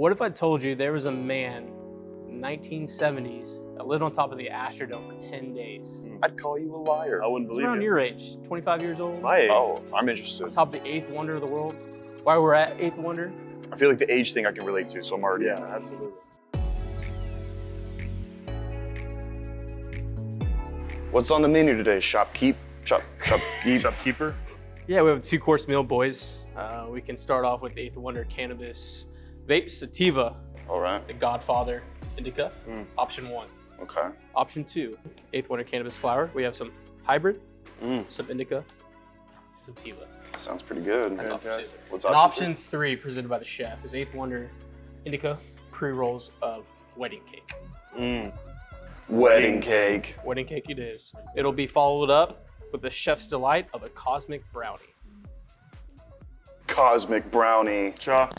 What if I told you there was a man in the 1970s that lived on top of the Astrodome for 10 days? I'd call you a liar. I wouldn't He's believe around it. your age, 25 years old. My age. Oh, I'm On interested. top of the 8th wonder of the world. While we're at 8th wonder, I feel like the age thing I can relate to, so I'm already Yeah, in. absolutely. What's on the menu today? Shopkeep? Shopkeeper? yeah, we have a 2-course meal, boys. We can start off with 8th wonder cannabis vape sativa, All right. the Godfather indica, option 1. Okay. Option 2, 8th wonder cannabis flower. We have some hybrid, some indica, sativa. Sounds pretty good. That's option 2. What's And option option 3 presented by the chef is 8th wonder indica pre-rolls of wedding cake. three? Wedding cake. Wedding cake it is. It'll be followed up with the chef's delight of a cosmic brownie. Cosmic brownie. Cha.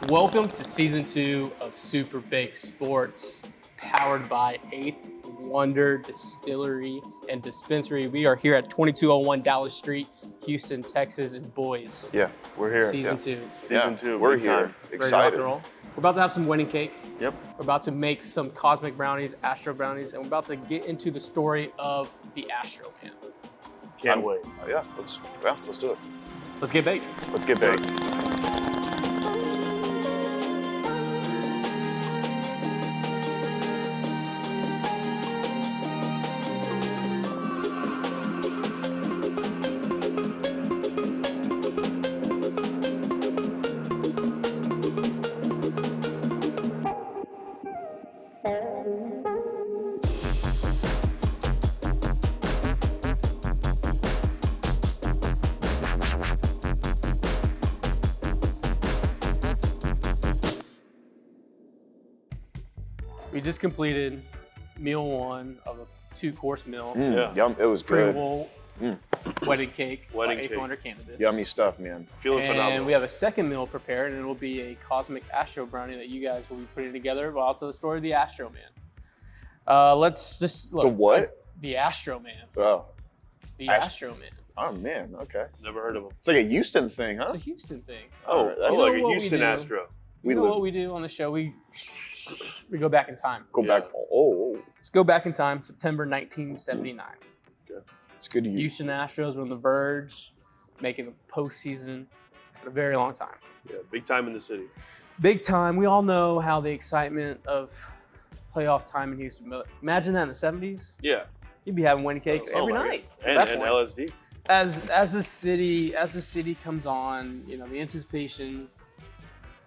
Welcome to season 2 of Super Baked Sports, powered by 8th Wonder Distillery and Dispensary. We are here at 2201 Dallas Street, Houston, Texas, and boys. Yeah, we're here. Season 2. Season 2. We're big here. time. Ready to rock and Excited. roll. We're about to have some wedding cake. Yep. We're about to make some cosmic brownies, Astro brownies, and we're about to get into the story of the Astroman. Can't wait. Oh, yeah, let's do it. Let's get baked. Let's get baked. We just completed meal 1 of a 2-course meal. Yeah. Yum, it was good. Pre-roll wedding cake, Wedding by 8th cake. Wonder Cannabis. Yummy stuff, man. Feeling And phenomenal. we have a second meal prepared, and it'll be a cosmic Astro brownie that you guys will be putting together while tell the story of the Astro Man. Let's just look. The what? The Astro Man. Oh. The Astro- Astro Man. Oh, man, okay. Never heard of him. It's like a Houston thing, huh? It's a Houston thing. Oh, Alright, that's- oh, like You a know what we Houston do? Astro. We You know live- what we do on the show? We go back in time. Go back. Oh, Let's go back in time, September 1979. it's good to use. Houston Astros were on the verge, making the postseason for a very long time. Yeah, big time in the city. Big time. We all know how the excitement of playoff time in Houston. But imagine that in the 70s. Yeah. You'd be having wedding cake Oh every my night. God. at that And point. LSD. As the city comes on, you know, the anticipation.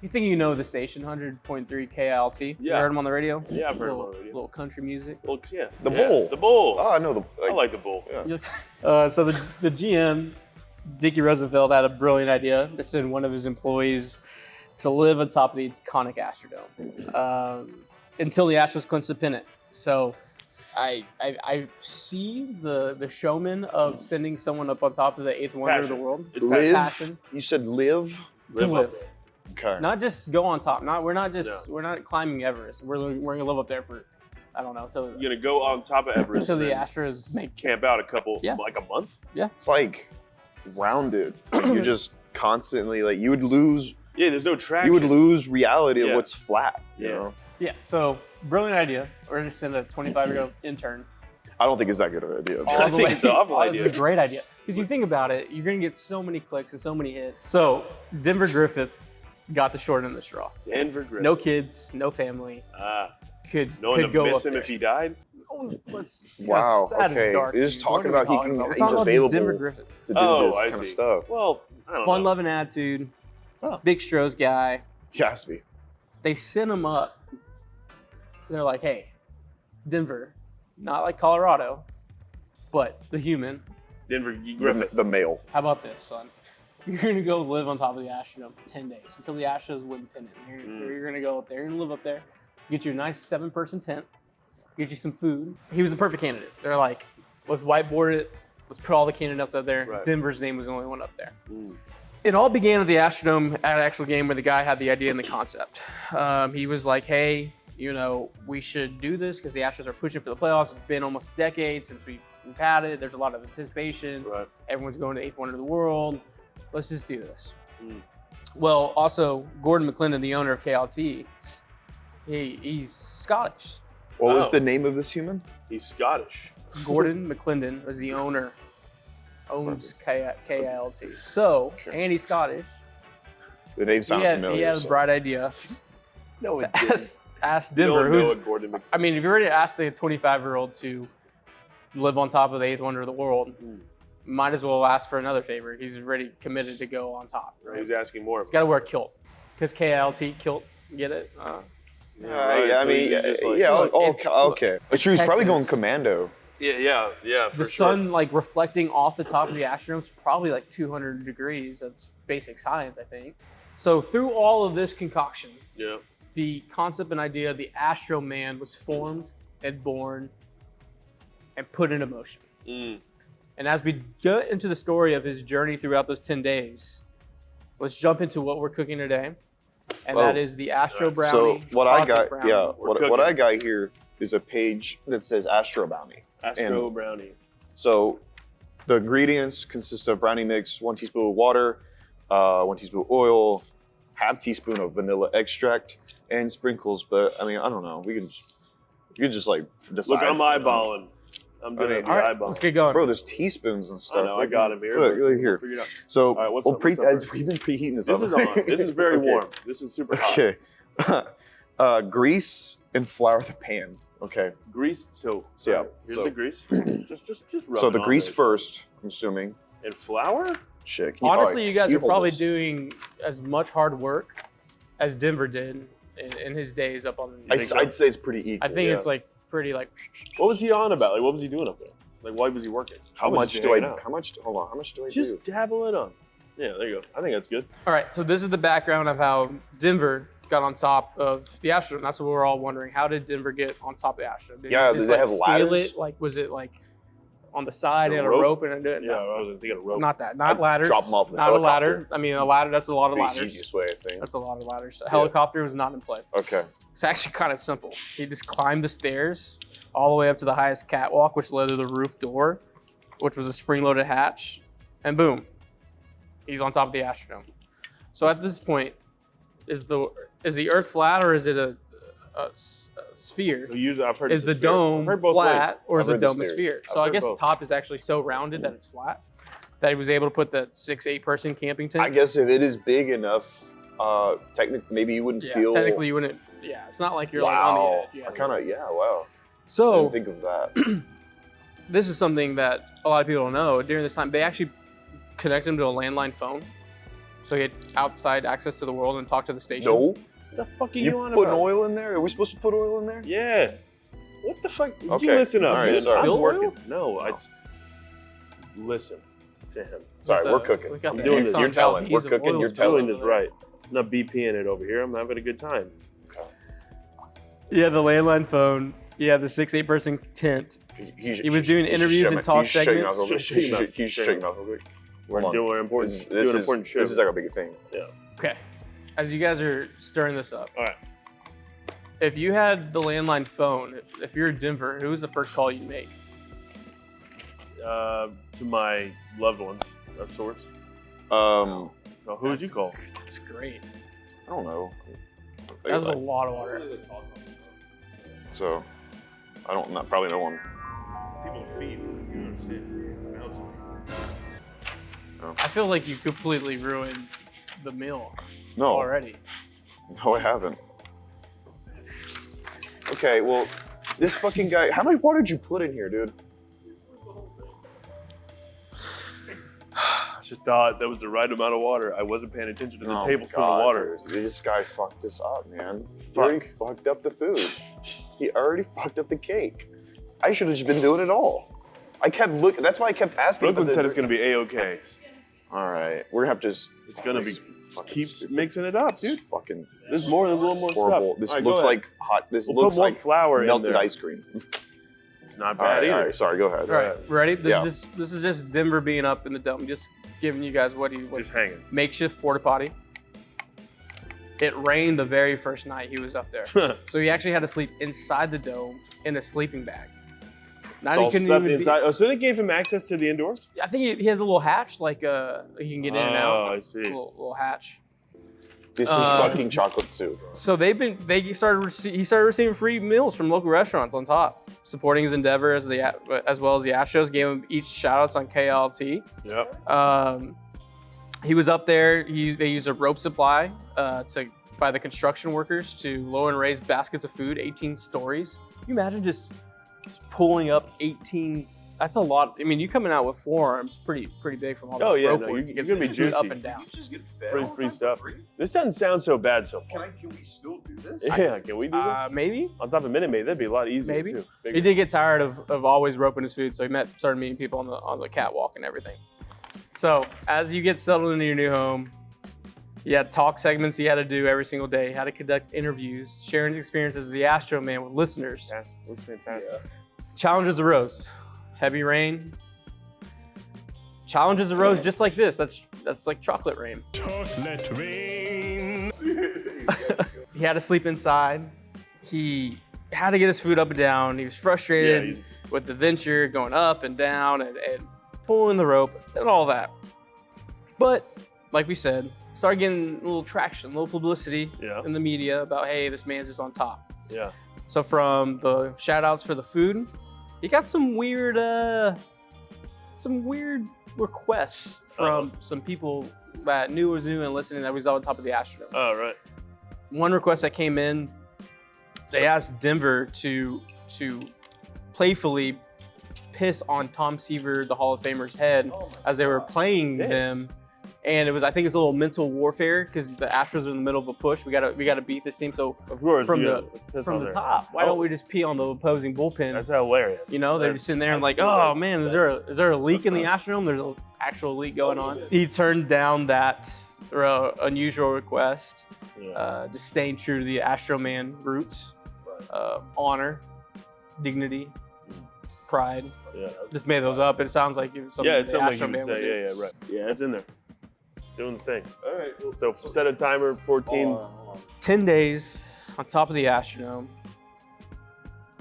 You think you know the station, 100.3 KILT. You Yeah. heard them on the radio? Yeah, I've heard 'em little, on the radio. Little country music. Well, yeah. The Yeah, Bull. The Bull. Oh, I know the. I like the Bull. Yeah. So the GM, Dickie Rosenfeld, had a brilliant idea to send one of his employees to live on top of the iconic Astrodome until the Astros clinched the pennant. So I see the showman of sending someone up on top of the 8th wonder of the Passion. world. It's Live. passion. You said live. To Live up live. there. Okay. Not just go on top. We're not climbing Everest. We're gonna live up there for, I don't know, till You're gonna go on top of Everest the and then Astros make. camp out a couple, Yeah. like a month. It's like rounded. You're just constantly like you would lose. Yeah, there's no traction. You would lose reality of Yeah. what's flat. You Yeah. know. Yeah. So brilliant idea. We're gonna send a 25-year-old intern. I don't think it's that good of an idea. All I the think way. it's an awful It's idea. a great idea. Because you think about it, you're gonna get so many clicks and so many hits. So Denver Griffith got the short end of the straw. Denver Griffith. No kids, no family. Could no one could to go miss up him there. if he died. Oh, Wow, that is okay. dark. You're just dude. What talking are we about he talking can- about? We're he's talking about just available. Denver Griffith. To do Oh, this I kind of see. stuff. Well, I don't Fun know. loving attitude. Oh. Big Stros guy. He has to be. They sent him up. They're like, hey, Denver, not like Colorado, but the human. Denver Griffith. The male. How about this, son? You're gonna go live on top of the Astrodome for 10 days until the Astros win pennant. You're gonna go up there. You're gonna live up there. Get you a nice 7-person tent. Get you some food. He was the perfect candidate. They're like, let's whiteboard it. Let's put all the candidates up there. Right. Denver's name was the only one up there. It all began at the Astrodome at an actual game where the guy had the idea and the concept. He was like, hey, you know, we should do this because the Astros are pushing for the playoffs. It's been almost a decade since we've had it. There's a lot of anticipation. Right. Everyone's going to 8th wonder of the world. Let's just do this. Well, also Gordon McClendon, the owner of KLT, he's Scottish. What was Oh. the name of this human? He's Scottish. Gordon McClendon was the owner, owns KLT. So, and he's Scottish. The name sounded familiar. He had a so- bright idea No, to it didn't. ask You Denver, don't know who's what Gordon Mc- I mean, if you were to ask the 25-year-old to live on top of the eighth wonder of the world, might as well ask for another favor. He's already committed to go on top. Right? He's asking more. He's got to wear a kilt because KLT kilt. Get it? right, I so mean, he's just like- yeah, Look, okay. But she was probably going Texas. commando. Yeah, for The sure. sun like reflecting off the top of the Astrodome is probably like 200 degrees. That's basic science, I think. So through all of this concoction, Yeah. the concept and idea of the Astroman was formed and born and put into motion. Mm. And as we get into the story of his journey throughout those 10 days, let's jump into what we're cooking today. And that is the Astro Brownie. So what I Cosmic got, Brownie. yeah, We're what cooking. I got here is a page that says Astro Bounty. Astro Brownie. So the ingredients consist of brownie mix, 1 teaspoon of water, 1 teaspoon of oil, half teaspoon of vanilla extract, and sprinkles. But I mean, I don't know. You can just like decide. Look, I'm eyeballing. I'm gonna I mean, be All right, eyeballing. let's get going. Bro, there's teaspoons and I stuff. know, I got him here. Look, but look here. we'll figure it out. So All right, what's we'll up, what's up, as bro? we've been preheating this. This up. is on. This is very Okay. warm. This is super hot. Okay. Grease and flour the pan. Okay. Grease. So Yeah, here's so- the grease. just rub So it the on grease there. first, I'm assuming. And flour. Shit. Honestly, you guys are hold probably this. doing as much hard work as Denver did in his days up on the I'd say it's pretty equal. I think yeah. it's like pretty like What was he on about? Like, what was he doing up there? Like, why was he working? How was much he do I? hanging out? How much? Hold on. How much do I do? Just dabble it on. Yeah, there you go. I think that's good. all right. So this is the background of how Denver got on top of the Astrodome. That's what we're all wondering. How did Denver get on top of the Astrodome? Did Yeah, he just, did they like, have scale ladders? it? Like, was it like on the side A and a rope? rope and do it? Yeah, I was thinking of rope. Not that. Not I'd ladders. drop 'em off with a Not a ladder. helicopter. I mean, a ladder. That's a lot of the ladders. easiest way, I think. That's a lot of ladders. A helicopter was not in play. Okay. It's actually kind of simple. He just climbed the stairs all the way up to the highest catwalk, which led to the roof door, which was a spring-loaded hatch, and boom, he's on top of the Astrodome. So at this point, is the Earth flat or is it a sphere? So I've heard Is it's a the sphere. I've dome heard both flat or is I've the heard dome the a sphere. sphere? I've So I heard guess the both. top is actually so rounded that it's flat. That he was able to put that 6-8 person camping tent. I guess if it is big enough, technically, maybe you wouldn't yeah, feel. technically you wouldn't. Yeah, it's not like you're wow. like on the edge. Yeah. I kind of, yeah, wow. I So didn't think of that. this is something that a lot of people don't know. During this time, they actually connected him to a landline phone, so he had outside access to the world and talk to the station. No. What the fuck are you, You on putting about? oil in there? Are we supposed to put oil in there? Yeah. What the fuck? Okay. You listen up. All right, man. sorry. I'm Spill working. oil? No, No. listen to him. Sorry, With we're the- cooking. we got I'm the doing this. Exxon You're telling. Valdez We're of cooking. oil You're I'm spill doing telling. this over there. right. I'm not BPing it over here. I'm having a good time. Yeah, the landline phone. Yeah, the 6-8 person tent. He was doing interviews and talk segments. He's just shaking off real quick. We're Hold on. doing important. This doing is important shit. this is like a big thing. Okay, as you guys are stirring this up, All right. if you had the landline phone, if you're in Denver, who was the first call you make? To my loved ones of sorts. Um, No, who would you call? That's great. I don't know. That was a lot of water. So, I don't. Not probably no one. People feed. You understand? I feel like you completely ruined the meal No. already. No, I haven't. Okay, well, this fucking guy. How much water did you put in here, dude? I just thought that was the right amount of water. I wasn't paying attention to the Oh, tablespoon God, of water. dude. This guy fucked this up, man. He already fucked up the food. He already fucked up the cake. I should have just been doing it all. I kept looking. That's why I kept asking. Brooklyn about said the- it's gonna be a-okay. All right, we're gonna have to. Just, It's gonna be. this fucking Keep stupid- mixing it up, this dude. Fucking. There's more than a little more horrible. stuff. This All right, go looks ahead. like hot. This We'll looks put more like flour in melted there. ice cream. It's not All bad right, either. all right. Sorry, go ahead. All right, ready? Yeah. This is just Denver being up in the dome. Just giving you guys what Just hanging. makeshift porta potty. It rained the very first night he was up there, so he actually had to sleep inside the dome in a sleeping bag. Not It's he all couldn't stuff even be- inside. Oh, so they gave him access to the indoors? I think he had a little hatch, like he can get in and Oh, out. I see. Little hatch. This is fucking chocolate soup. So he started receiving free meals from local restaurants on top, supporting his endeavor as well as the Astros. Gave him each shout-outs on KLT. Yep. He was up there. They used a rope supply by the construction workers to lower and raise baskets of food, 18 stories. Can you imagine just pulling up 18? That's a lot. I mean, you coming out with forearms pretty big from all that rope work. You're gonna be food juicy. up and down. You just get fed Free stuff. This doesn't sound so bad so far. Can we still do this? Yeah, can we do this? Maybe. On top of Minute Maid, that'd be a lot easier Maybe. too. He did get tired of always roping his food, so he started meeting people on the catwalk and everything. So as you get settled into your new home, you had talk segments you had to do every single day. You had to conduct interviews, sharing his experiences as the Astroman with listeners. That was fantastic. Yeah. Challenges arose. Heavy rain. Challenges arose just like this. That's like chocolate rain. Chocolate rain. He had to sleep inside. He had to get his food up and down. He was frustrated with the venture going up and down and pulling the rope and all that. But like we said, started getting a little traction, a little publicity in the media about, hey, this man's just on top. Yeah. So from the shout outs for the food, he got some weird requests from some people that knew was new and listening that was on top of the Astrodome. Oh, right. One request that came in, they asked Denver to playfully piss on Tom Seaver, the Hall of Famer's head, as they were playing them. And I think it's a little mental warfare because the Astros are in the middle of a push. We gotta beat this team. So Of course. from let's the top, why don't we just pee on the opposing bullpen? That's hilarious. You know, they're just sitting there and like, oh man, is there a leak in the Astrodome? There's an actual leak going on. He turned down that unusual request, just staying true to the Astroman roots, honor, dignity, pride. Yeah. Just made those up. It sounds like it was something It's the something you Astroman can would say. do. Yeah, right. Yeah, it's in there. Doing the thing. All right. So set a timer, 14. Hold on. 10 days on top of the Astrodome.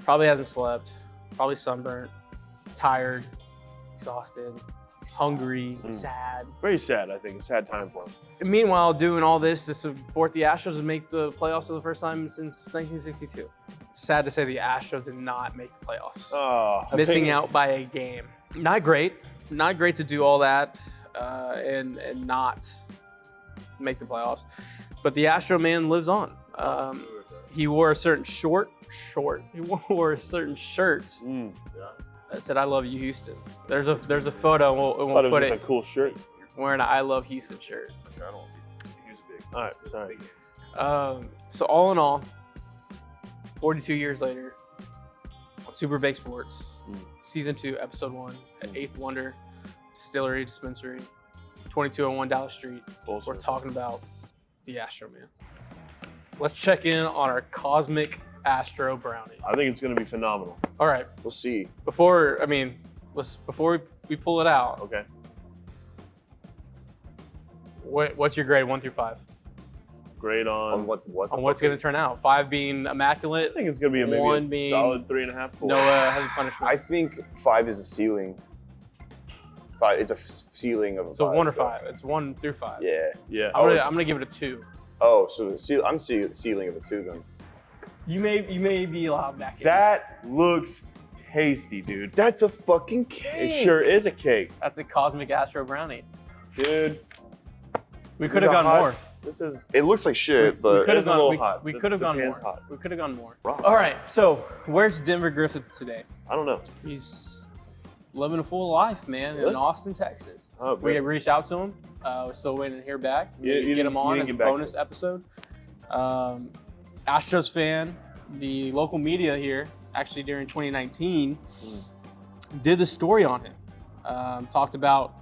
Probably hasn't slept. Probably sunburnt. Tired. Exhausted. Hungry. Sad. Very sad, I think. A sad time for him. And meanwhile, doing all this to support the Astros and make the playoffs for the first time since 1962. Sad to say the Astros did not make the playoffs. Oh, Missing out by a game. Not great. Not great to do all that and not make the playoffs. But the Astro man lives on. He wore a certain He wore a certain shirt that said, "I love you, Houston." There's a photo. And Thought we'll it was put just it a cool shirt. wearing an "I love Houston" shirt. I don't use big. All right, sorry. So all in all, 42 years later, on Super Big Sports, Season 2, Episode 1, at 8th Wonder Distillery Dispensary, 2201 Dallas Street. We're talking about the Astro Man. Let's check in on our Cosmic Astro Brownie. I think it's going to be phenomenal. All right, We'll see. before we pull it out, Okay. what's your grade 1 through 5? Grade on. On what? On what's going to turn out? 5 being immaculate. I think it's going to be maybe One a being solid 3.5, 4. Noah has a punishment. I think 5 is the ceiling. 5. It's a ceiling of a 5. So 1 or 5. It's 1 through 5. Yeah. Yeah. I'm gonna give it a 2. Oh, so I'm seeing the ceiling of a 2 then. You may be allowed back in. That looks tasty, dude. That's a fucking cake. It sure is a cake. That's a Cosmic Astro Brownie. Dude. We This could is have a gone hot- more. This is. It looks like shit, We but could is have a little gone. hot. We The- could have the gone pan's more. hot. We could have gone more. Raw. All right. So where's Denver Griffith today? I don't know. He's living a full life, man, Really? in Austin, Texas. Oh, We good. reached out to him. We're still waiting to hear back. You Maybe get didn't- him you on didn't as a get back to bonus him. episode. Astros fan, the local media here, actually during 2019, did the story on him. Talked about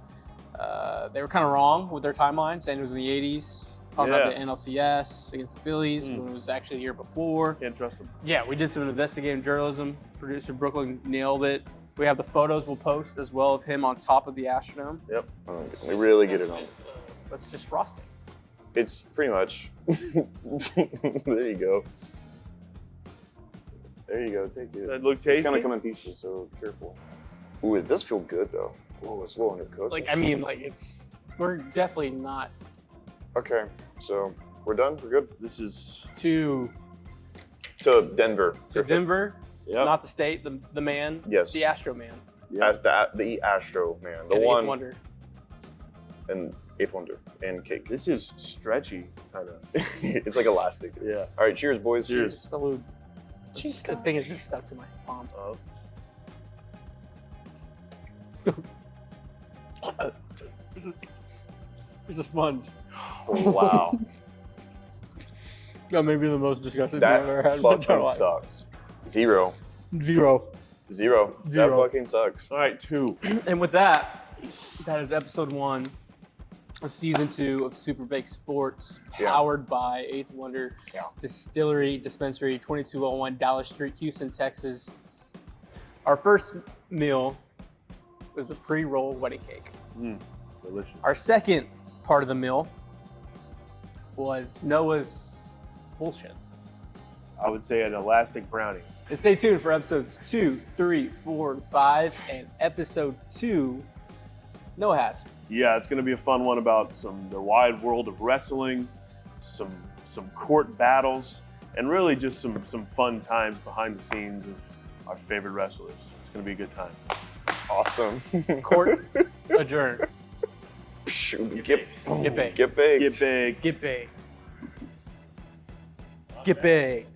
they were kind of wrong with their timeline, saying it was in the 80s. Talking about the NLCS against the Phillies when it was actually the year before. Can't trust him. Yeah, we did some investigative journalism. Producer Brooklyn nailed it. We have the photos we'll post as well of him on top of the Astrodome. Yep. we really get it on. That's just frosting. It's pretty much. There you go. There you go. Take it. That look It's tasty. gonna come in pieces, so be careful. Ooh, it does feel good though. Oh, it's a little undercooked. Like, I mean, like we're definitely not. Okay, so We're done. We're good. This is To Denver. Denver, Yep. not the state, the man. Yes. The Astro Man. The Astro Man, the and one Eighth Wonder. and Eighth Wonder and cake. This is stretchy, kind of. It's like elastic. Yeah. All right, cheers, boys. Cheers. Salute. The thing is just stuck to my palm. It's a sponge. Wow, That may be the most disgusting thing I've ever that had in my entire fucking life. sucks. Zero. Zero. That fucking sucks. All right, 2. And with that, that is episode 1 of season 2 of Super Baked Sports, Yeah. powered by Eighth Wonder Yeah. Distillery Dispensary, 2201 Dallas Street, Houston, Texas. Our first meal was the pre-roll wedding cake. Delicious. Our second part of the meal was Noah's bullshit. I would say an elastic brownie. And stay tuned for episodes 2, 3, 4, and 5. And episode 2, Noah has. Yeah, it's going to be a fun one about the wide world of wrestling, some court battles, and really just some fun times behind the scenes of our favorite wrestlers. It's going to be a good time. Awesome. Court adjourned. Get Get baked. baked. Get big. Get baked. Get baked.